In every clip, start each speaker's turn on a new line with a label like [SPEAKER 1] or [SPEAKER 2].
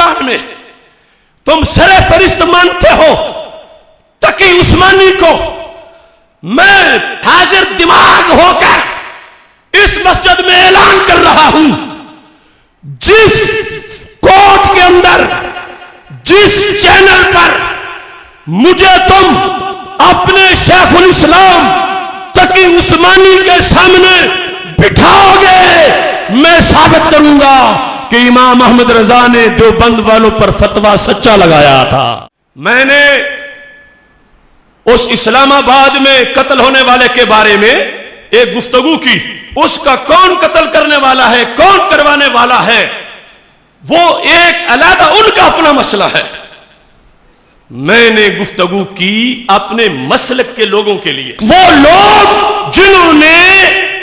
[SPEAKER 1] ہندوستان میں تم سر فہرست مانتے ہو تقی عثمانی کو، میں حاضر دماغ ہو کر اس مسجد میں اعلان کر رہا ہوں، جس کوٹ کے اندر جس چینل پر مجھے تم اپنے شیخ الاسلام تقی عثمانی کے سامنے بٹھاؤ گے، میں ثابت کروں گا کہ امام احمد رضا نے دیوبند والوں پر فتویٰ سچا لگایا تھا۔ میں نے اس اسلام آباد میں قتل ہونے والے کے بارے میں ایک گفتگو کی، اس کا کون قتل کرنے والا ہے، کون کروانے والا ہے، وہ ایک علیحدہ ان کا اپنا مسئلہ ہے۔ میں نے گفتگو کی اپنے مسلک کے لوگوں کے لیے، وہ لوگ جنہوں نے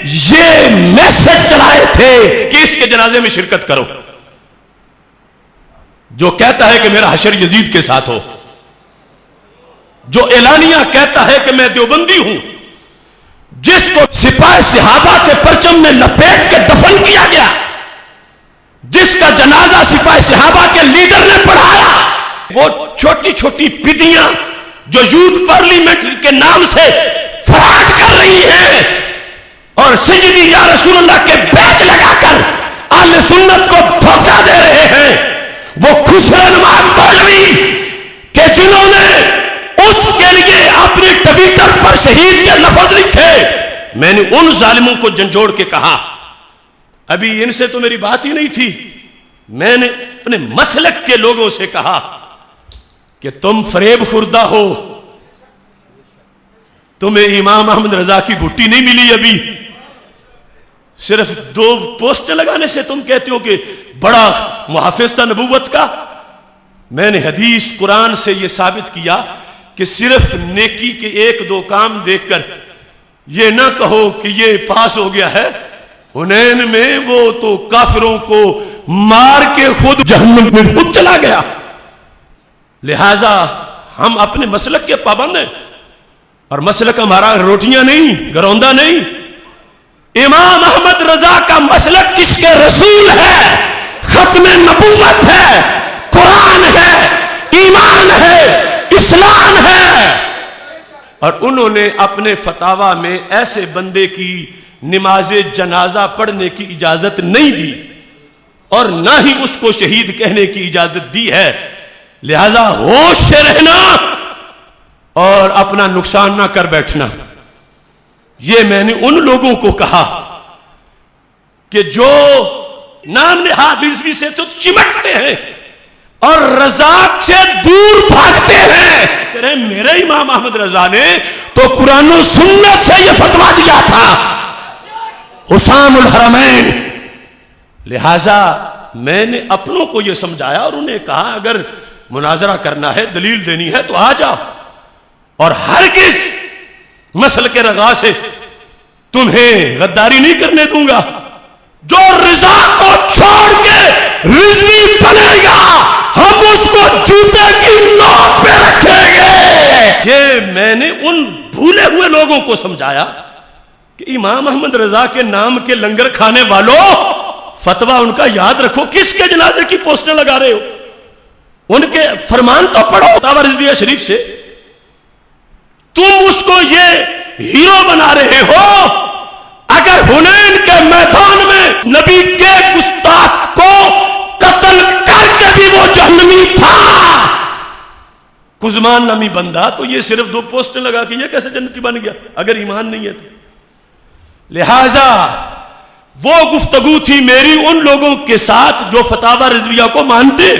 [SPEAKER 1] یہ میسج چلائے تھے کہ اس کے جنازے میں شرکت کرو، جو کہتا ہے کہ میرا حشر یزید کے ساتھ ہو، جو اعلانیہ کہتا ہے کہ میں دیوبندی ہوں، جس کو سپاہ صحابہ کے پرچم میں لپیٹ کے دفن کیا گیا، جس کا جنازہ سپاہ صحابہ کے لیڈر نے پڑھایا، وہ چھوٹی چھوٹی پدیاں جو یوتھ پارلیمنٹ کے نام سے فراڈ کر رہی ہیں اور سجدی یا رسول اللہ کے بیج لگا کر اہل سنت کو دھوکہ دے رہے ہیں، وہ خسرنمار مولوی کہ جنہوں نے اس کے لیے اپنے ٹویٹر پر شہید کے لفظ لکھے، میں نے ان ظالموں کو جھنجھوڑ کے کہا، ابھی ان سے تو میری بات ہی نہیں تھی، میں نے اپنے مسلک کے لوگوں سے کہا کہ تم فریب خوردہ ہو، تمہیں امام احمد رضا کی گھٹی نہیں ملی، ابھی صرف 2 پوسٹیں لگانے سے تم کہتے ہو کہ بڑا محافظ تھا نبوت کا۔ میں نے حدیث قرآن سے یہ ثابت کیا کہ صرف نیکی کے 1-2 کام دیکھ کر یہ نہ کہو کہ یہ پاس ہو گیا ہے، حنین میں وہ تو کافروں کو مار کے خود جہنم میں خود چلا گیا۔ لہذا ہم اپنے مسلک کے پابند ہیں، اور مسلک ہمارا روٹیاں نہیں، گروندہ نہیں۔ امام احمد رضا کا مسلک عشق رسول ہے، ختم نبوت ہے، قرآن ہے، ایمان ہے، اسلام ہے، اور انہوں نے اپنے فتاویٰ میں ایسے بندے کی نماز جنازہ پڑھنے کی اجازت نہیں دی، اور نہ ہی اس کو شہید کہنے کی اجازت دی ہے۔ لہذا ہوش سے رہنا اور اپنا نقصان نہ کر بیٹھنا۔ یہ میں نے ان لوگوں کو کہا کہ جو نام نہاد رضوی سے تو چمٹتے ہیں اور رضا سے دور بھاگتے ہیں، کہہ رہے ہیں میرے امام احمد رضا نے تو قرآن و سنت سے یہ فتویٰ دیا تھا، حسام الحرمین۔ لہذا میں نے اپنوں کو یہ سمجھایا اور انہیں کہا اگر مناظرہ کرنا ہے، دلیل دینی ہے تو آ جاؤ، اور ہرگز مسل کے رغا سے تمہیں غداری نہیں کرنے دوں گا۔ جو رضا کو چھوڑ کے رضوی بنے گا، ہم اس کو جوتے کی نوک پہ رکھیں گے۔ یہ میں نے ان بھولے ہوئے لوگوں کو سمجھایا کہ امام احمد رضا کے نام کے لنگر کھانے والوں، فتویٰ ان کا یاد رکھو، کس کے جنازے کی پوسٹیں لگا رہے ہو، ان کے فرمان تو پڑھو فتاویٰ رضویہ شریف سے۔ تم اس کو یہ ہیرو بنا رہے ہو، اگر حنین کے میدان میں نبی کے گستاخ کو قتل کر کے بھی وہ جہنمی تھا، قزمان نامی بندہ، تو یہ صرف 2 پوسٹیں لگا کے یہ کیسے جنتی بن گیا اگر ایمان نہیں ہے تو؟ لہذا وہ گفتگو تھی میری ان لوگوں کے ساتھ جو فتاویٰ رضویہ کو مانتے،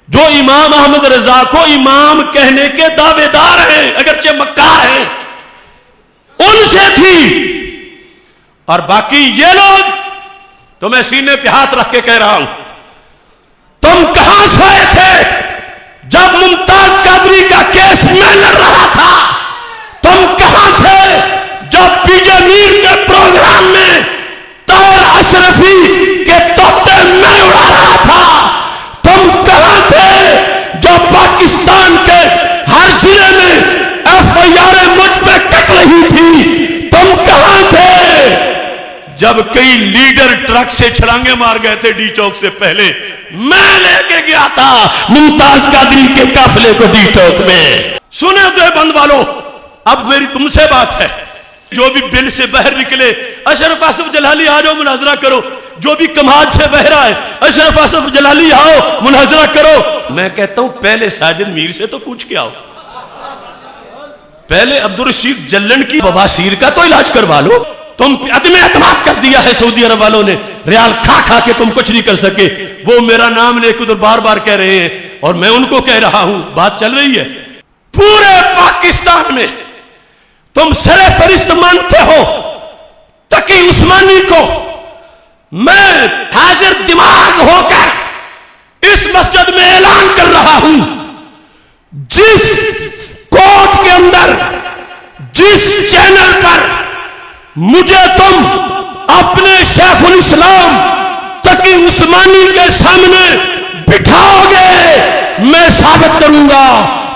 [SPEAKER 1] جو امام احمد رضا کو امام کہنے کے دعوے دار ہیں اگرچہ مکار ہیں، ان سے تھی۔ اور باقی یہ لوگ تو میں سینے پہ ہاتھ رکھ کے کہہ رہا ہوں، تم کہاں سوئے تھے جب ممتاز قادری کا کیس میں لڑ رہا تھا؟ تم کہاں تھے جب پی جے میر کے پروگرام میں طاہر اشرفی کے توتے میں اڑا رہا تھا؟ تم کہاں تھے جب پاکستان کے ہر ضلع میں ایف آئی آر مجھ پہ کٹ رہی تھی؟ تم کہاں تھے جب کئی لیڈر ٹرک سے چھلانگے مار گئے تھے ڈی چوک سے پہلے، میں لے کے گیا تھا ممتاز قادری کے قافلے کو ڈی چوک میں۔ سنے دیوبند والو، اب میری تم سے بات ہے، جو بھی بل سے باہر نکلے، اشرف آصف جلالی آ جاؤ مناظرہ کرو، جو بھی کماد سے بہ رہا ہے اشرف آصف جلالی آؤ مناظرہ کرو۔ میں کہتا ہوں پہلے ساجد میر سے تو پوچھ کے آؤ، پہلے عبدالرشید جلن کی بواسیر کا تو علاج کروا لو۔ تم عدم اعتماد کر دیا ہے سعودی عرب والوں نے، ریال کھا کھا کے تم کچھ نہیں کر سکے۔ وہ میرا نام لے کے ادھر بار بار کہہ رہے ہیں اور میں ان کو کہہ رہا ہوں، بات چل رہی ہے۔ پورے پاکستان میں تم سر فہرست مانتے ہو تقی عثمانی کو، میں حاضر دماغ ہو کر اس مسجد میں اعلان کر رہا ہوں، جس کوٹ کے اندر جس چینل پر مجھے تم اپنے شیخ الاسلام تقی عثمانی کے سامنے بٹھاؤ گے، میں ثابت کروں گا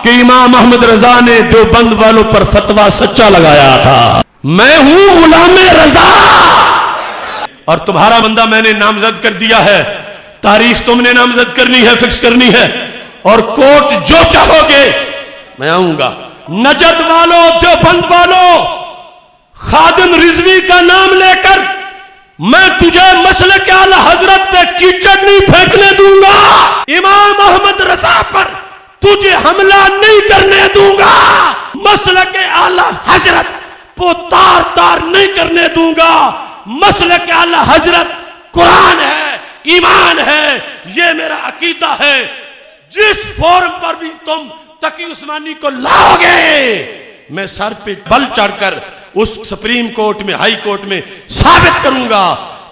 [SPEAKER 1] کہ امام احمد رضا نے دیوبند والوں پر فتویٰ سچا لگایا تھا۔ میں ہوں غلام رضا، اور تمہارا بندہ میں نے نامزد کر دیا ہے، تاریخ تم نے نامزد کرنی ہے، فکس کرنی ہے، اور کوٹ جو چاہو گے میں آؤں گا۔ نجد والوں، دیوبند والوں، خادم رضوی کا نام لے کر میں تجھے مسلک اعلی حضرت پہ کیچڑ نہیں پھینکنے دوں گا، امام احمد رضا پر تجھے حملہ نہیں کرنے دوں گا، مسلک اعلی حضرت کو تار تار نہیں کرنے دوں گا۔ مسلک اعلی حضرت قرآن ہے، ایمان ہے، یہ میرا عقیدہ ہے۔ جس فورم پر بھی تم تقی عثمانی کو لاؤ گے، میں سر پہ بل چڑھ کر اس سپریم کورٹ میں، ہائی کورٹ میں ثابت کروں گا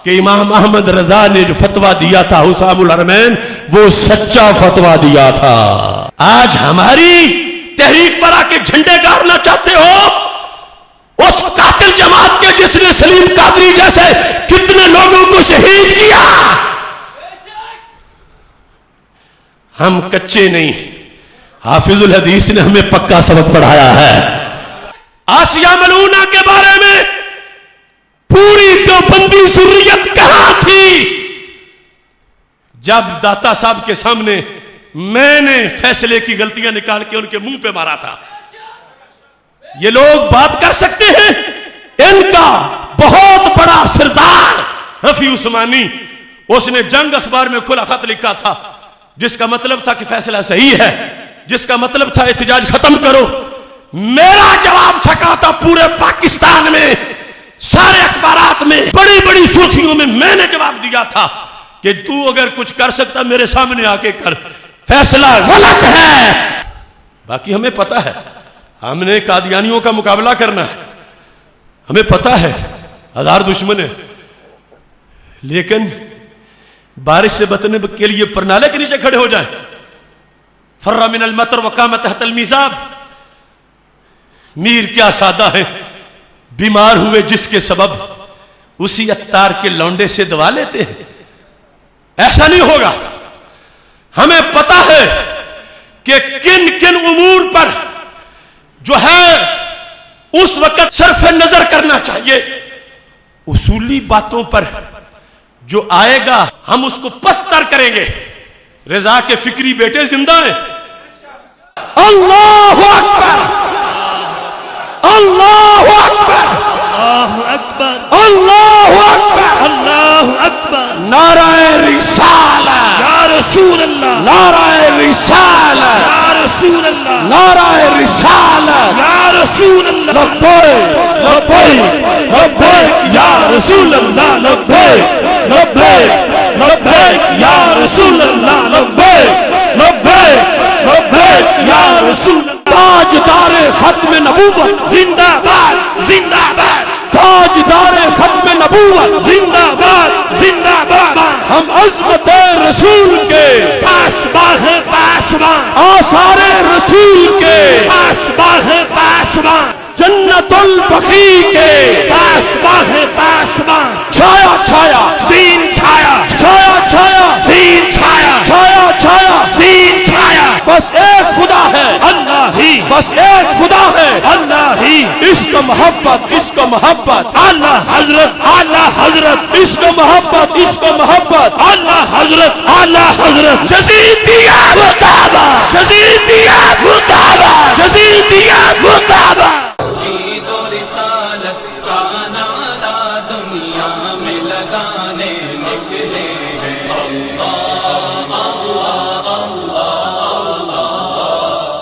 [SPEAKER 1] کہ امام احمد رضا نے جو فتویٰ دیا تھا حسام الحرمین، وہ سچا فتویٰ دیا تھا۔ آج ہماری تحریک پر آ کے جھنڈے گاڑنا چاہتے ہو، اس قاتل جماعت کے جس نے سلیم قادری جیسے کتنے لوگوں کو شہید کیا۔ ہم کچے نہیں، حافظ الحدیث نے ہمیں پکا سبق پڑھایا ہے۔ آسیہ ملعونہ کے بارے میں پوری دیوبندی ذریت کہاں تھی جب داتا صاحب کے سامنے میں نے فیصلے کی غلطیاں نکال کے ان کے منہ پہ مارا تھا؟ یہ لوگ بات کر سکتے ہیں؟ ان کا بہت بڑا سردار رفیع عثمانی، اس نے جنگ اخبار میں کھلا خط لکھا تھا جس کا مطلب تھا کہ فیصلہ صحیح ہے، جس کا مطلب تھا احتجاج ختم کرو۔ میرا جواب چھکا تھا پورے پاکستان میں، سارے اخبارات میں، بڑی بڑی سرخیوں میں نے جواب دیا تھا کہ تو اگر کچھ کر سکتا میرے سامنے آ کے کر، فیصلہ غلط ہے۔ باقی ہمیں پتا ہے ہم نے قادیانیوں کا مقابلہ کرنا ہے، ہمیں پتا ہے ہزار دشمن ہیں، لیکن بارش سے بچنے کے لیے پرنالے کے نیچے کھڑے ہو جائیں۔ فر من المطر وقام تحت المیزاب، میر کیا سادہ ہے، بیمار ہوئے جس کے سبب اسی عطار کے لونڈے سے دوا لیتے ہیں۔ ایسا نہیں ہوگا۔ ہمیں پتا ہے کہ کن کن امور پر جو ہے اس وقت صرف نظر کرنا چاہیے، اصولی باتوں پر جو آئے گا ہم اس کو پستر کریں گے۔ رضا کے فکری بیٹے زندہ ہیں۔ اللہ اکبر، اللہ اکبر،
[SPEAKER 2] اللہ اکبر،
[SPEAKER 1] اللہ اکبر،
[SPEAKER 2] اللہ اکبر،
[SPEAKER 1] نعرہ رسالت،
[SPEAKER 2] یا رسول اللہ،
[SPEAKER 1] نعرہ رسالت،
[SPEAKER 2] یا رسول اللہ،
[SPEAKER 1] نعرہ رسالت،
[SPEAKER 2] یا رسول اللہ،
[SPEAKER 1] لبیک لبیک لبیک یا رسول اللہ، لبیک لبیک لبیک یا رسول اللہ، لبیک لبیک لبیک یا رسول اللہ۔ تاجدار ختم نبوت
[SPEAKER 2] زندہ باد، زندہ باد،
[SPEAKER 1] تاجدار ختم نبوت
[SPEAKER 2] زندہ باد، زندہ باد۔
[SPEAKER 1] ہم عظمت رسول کے
[SPEAKER 2] پاسبان ہے، پاسبان،
[SPEAKER 1] آثار رسول کے
[SPEAKER 2] پاسبان ہے، پاسبان،
[SPEAKER 1] جنت البقیع کے
[SPEAKER 2] پاسبان ہے، پاسبان،
[SPEAKER 1] چھایا چھایا
[SPEAKER 2] دین چھایا،
[SPEAKER 1] چھایا چھایا
[SPEAKER 2] دین چھایا،
[SPEAKER 1] چھایا چھایا،
[SPEAKER 2] دین چھایا،
[SPEAKER 1] بس ایک خدا ہے،
[SPEAKER 2] اللہ ہی،
[SPEAKER 1] بس ایک خدا ہے،
[SPEAKER 2] اللہ ہی،
[SPEAKER 1] عشق محبت، عشق محبت،
[SPEAKER 2] اعلیٰ حضرت، اعلیٰ حضرت
[SPEAKER 1] عشق و محبت، عشق و محبت،
[SPEAKER 2] اعلی حضرت اعلی حضرت
[SPEAKER 1] جزیدیت
[SPEAKER 2] مطابق
[SPEAKER 1] جزیدیت
[SPEAKER 2] مطابق
[SPEAKER 1] جزیدیت
[SPEAKER 2] مطابق
[SPEAKER 3] عید و رسالت کا نعرہ دنیا میں لگانے نکلے ہیں اللہ